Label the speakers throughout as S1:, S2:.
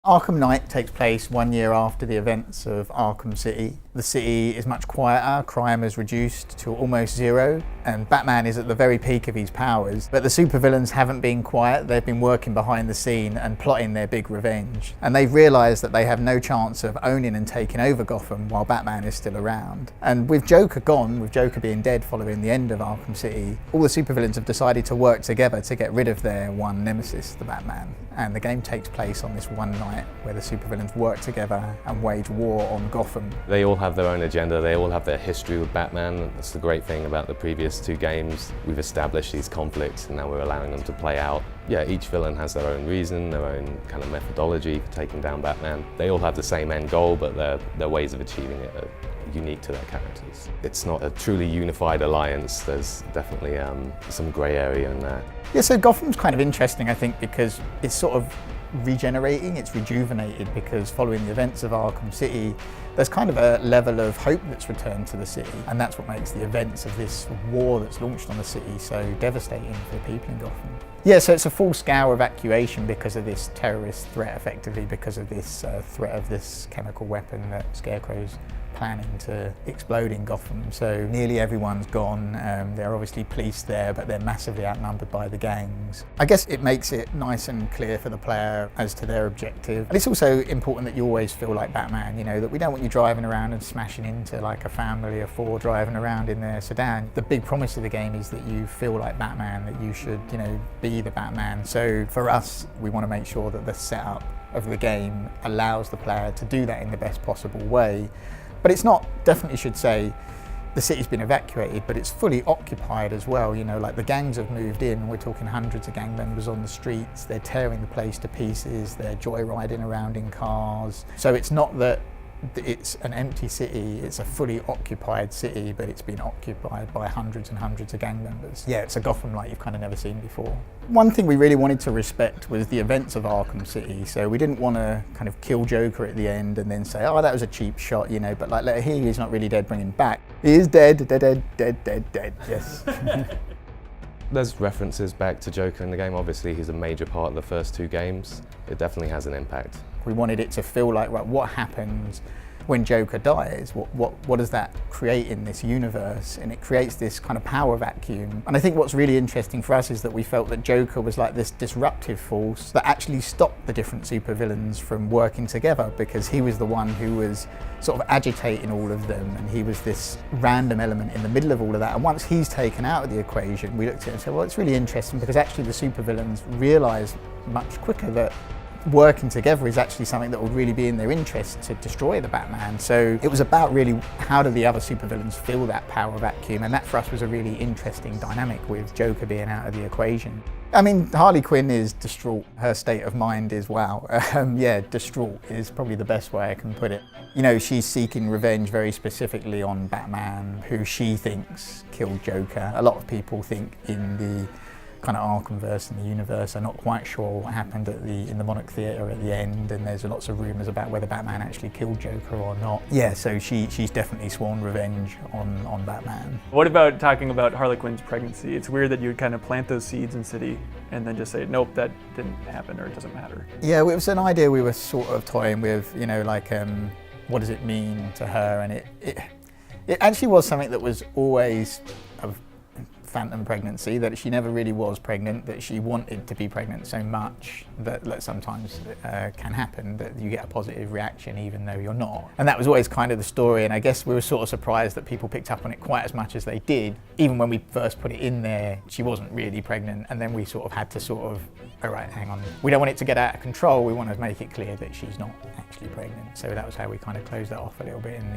S1: Arkham Knight takes place 1 year after the events of Arkham City. The city is much quieter, crime has reduced to almost zero, and Batman is at the very peak of his powers. But the supervillains haven't been quiet, they've been working behind the scene and plotting their big revenge. And they've realised that they have no chance of owning and taking over Gotham while Batman is still around. And with Joker gone, with Joker being dead following the end of Arkham City, all the supervillains have decided to work together to get rid of their one nemesis, the Batman. And the game takes place on this one night where the supervillains work together and wage war on Gotham.
S2: They all have their own agenda, they all have their history with Batman. That's the great thing about the previous two games. We've established these conflicts and now we're allowing them to play out. Yeah, each villain has their own reason, their own kind of methodology for taking down Batman. They all have the same end goal, but their ways of achieving it are unique to their characters. It's not a truly unified alliance. There's definitely some grey area in there.
S1: Yeah, so Gotham's kind of interesting, I think, because it's sort of regenerating, it's rejuvenated, because following the events of Arkham City, there's kind of a level of hope that's returned to the city, and that's what makes the events of this war that's launched on the city so devastating for the people in Gotham. Yeah, so it's a full-scale evacuation because of this terrorist threat, effectively, because of this threat of this chemical weapon that Scarecrow's planning to explode in Gotham. So nearly everyone's gone. There are obviously police there, but they're massively outnumbered by the gangs. I guess it makes it nice and clear for the player as to their objective. And it's also important that you always feel like Batman, you know, that we don't want you driving around and smashing into like a family of four driving around in their sedan. The big promise of the game is that you feel like Batman, that you should, you know, be the Batman. So for us, we want to make sure that the setup of the game allows the player to do that in the best possible way. But it's not, definitely should say, the city's been evacuated, but it's fully occupied as well. You know, like the gangs have moved in, we're talking hundreds of gang members on the streets, they're tearing the place to pieces, they're joyriding around in cars. So it's not that it's an empty city, it's a fully occupied city, but it's been occupied by hundreds and hundreds of gang members. Yeah, it's a Gotham like you've kind of never seen before. One thing we really wanted to respect was the events of Arkham City, so we didn't want to kind of kill Joker at the end and then say, oh, that was a cheap shot, you know, but like, let here he's not really dead, bring him back. He is dead, dead, yes.
S2: There's references back to Joker in the game. Obviously, he's a major part of the first two games. It definitely has an impact.
S1: We wanted it to feel like, right, what happens when Joker dies? What does that create in this universe? And it creates this kind of power vacuum. And I think what's really interesting for us is that we felt that Joker was like this disruptive force that actually stopped the different supervillains from working together, because he was the one who was sort of agitating all of them, and he was this random element in the middle of all of that. And once he's taken out of the equation, we looked at it and said, well, it's really interesting, because actually the supervillains realise much quicker that working together is actually something that would really be in their interest to destroy the Batman. So it was about really how do the other supervillains fill that power vacuum, and that for us was a really interesting dynamic with Joker being out of the equation. I mean, Harley Quinn is distraught. Her state of mind is, wow. Yeah, distraught is probably the best way I can put it. You know, she's seeking revenge very specifically on Batman, who she thinks killed Joker. A lot of people think in the kind of Arkhamverse and the universe are not quite sure what happened in the Monarch Theatre at the end, and there's lots of rumours about whether Batman actually killed Joker or not. Yeah, so she's definitely sworn revenge on Batman.
S3: What about talking about Harley Quinn's pregnancy? It's weird that you would kind of plant those seeds in City and then just say, nope, that didn't happen, or it doesn't matter.
S1: Yeah, it was an idea we were sort of toying with, you know, like what does it mean to her? And it actually was something that was always a phantom pregnancy, that she never really was pregnant, that she wanted to be pregnant so much that sometimes can happen, that you get a positive reaction even though you're not. And that was always kind of the story, and I guess we were sort of surprised that people picked up on it quite as much as they did. Even when we first put it in there, she wasn't really pregnant, and then we sort of had to sort of, all right, hang on, we don't want it to get out of control, we want to make it clear that she's not actually pregnant. So that was how we kind of closed that off a little bit in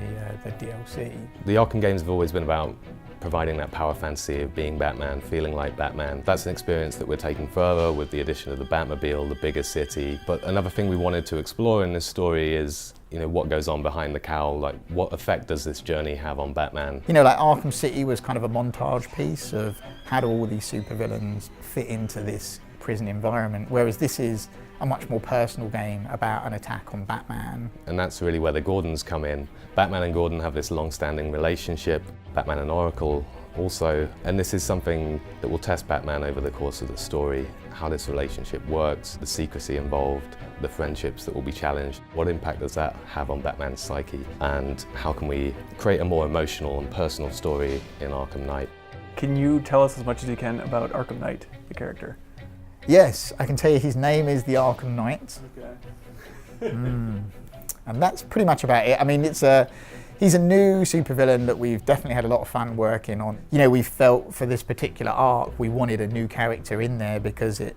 S1: the DLC.
S2: The Arkham games have always been about providing that power fantasy of being Batman, feeling like Batman. That's an experience that we're taking further with the addition of the Batmobile, the bigger city. But another thing we wanted to explore in this story is, you know, what goes on behind the cowl, like what effect does this journey have on Batman?
S1: You know, like Arkham City was kind of a montage piece of how do all these supervillains fit into this prison environment, whereas this is a much more personal game about an attack on Batman.
S2: And that's really where the Gordons come in. Batman and Gordon have this long-standing relationship, Batman and Oracle also, and this is something that will test Batman over the course of the story, how this relationship works, the secrecy involved, the friendships that will be challenged. What impact does that have on Batman's psyche? And how can we create a more emotional and personal story in Arkham Knight?
S3: Can you tell us as much as you can about Arkham Knight, the character?
S1: Yes, I can tell you his name is the Arkham Knight.
S3: Okay.
S1: And that's pretty much about it. I mean, he's a new supervillain that we've definitely had a lot of fun working on. You know, we felt for this particular arc, we wanted a new character in there because it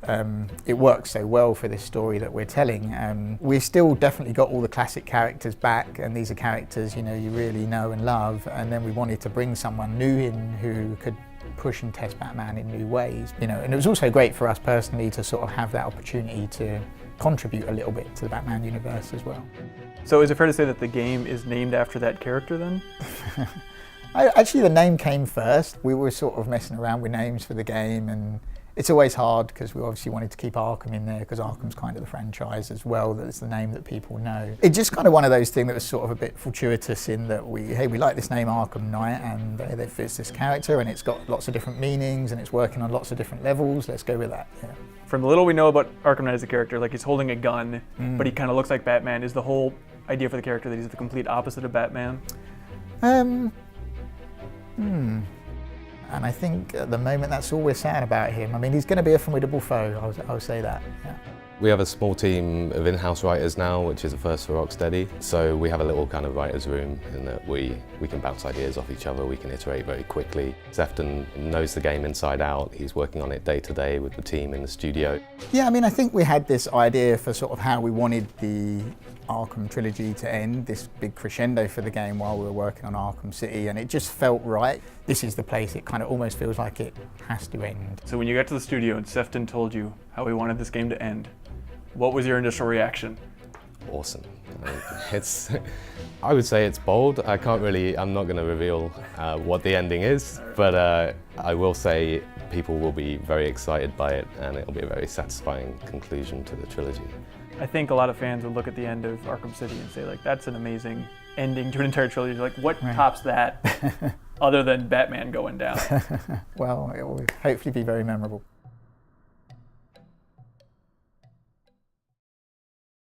S1: works so well for this story that we're telling. We've still definitely got all the classic characters back, and these are characters, you know, you really know and love, and then we wanted to bring someone new in who could push and test Batman in new ways, you know, and it was also great for us personally to sort of have that opportunity to contribute a little bit to the Batman universe as well.
S3: So is it fair to say that the game is named after that character then?
S1: Actually, the name came first. We were sort of messing around with names for the game, and it's always hard because we obviously wanted to keep Arkham in there because Arkham's kind of the franchise as well, that's the name that people know. It's just kind of one of those things that was sort of a bit fortuitous in that we like this name Arkham Knight, and it fits this character, and it's got lots of different meanings and it's working on lots of different levels. Let's go with that. Yeah.
S3: From the little we know about Arkham Knight as a character, like he's holding a gun, but he kind of looks like Batman. Is the whole idea for the character that he's the complete opposite of Batman?
S1: And I think at the moment that's all we're saying about him. I mean, he's going to be a formidable foe, I'll say that. Yeah.
S2: We have a small team of in-house writers now, which is a first for Rocksteady. So we have a little kind of writer's room in that we can bounce ideas off each other, we can iterate very quickly. Sefton knows the game inside out. He's working on it day to day with the team in the studio.
S1: Yeah, I mean, I think we had this idea for sort of how we wanted the Arkham trilogy to end, this big crescendo for the game while we were working on Arkham City, and it just felt right. This is the place it kind of almost feels like it has to end.
S3: So when you got to the studio and Sefton told you how he wanted this game to end, what was your initial reaction?
S2: Awesome. I would say it's bold. I'm not going to reveal what the ending is, but I will say people will be very excited by it, and it'll be a very satisfying conclusion to the trilogy.
S3: I think a lot of fans would look at the end of Arkham City and say, like, that's an amazing ending to an entire trilogy. Like, what tops that other than Batman going down?
S1: Well, it will hopefully be very memorable.